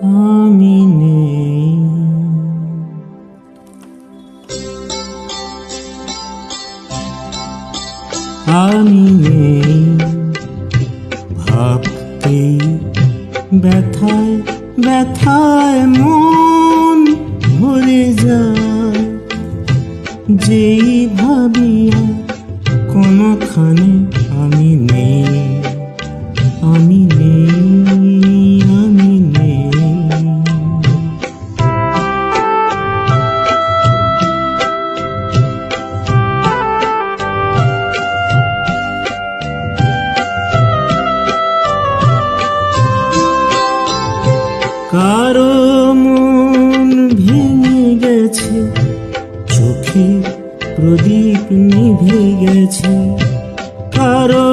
আমি নেই। আমি নেই ভাবতেই ব্যথায় ব্যথায় মন ভরে যায়, যেই ভাবিয়া কোনখানে আমি নেই। আমি নেই, আমি নেই। কারো মন ভেঙে গেছে, চোখে প্রদীপ নিভে গেছে। কারো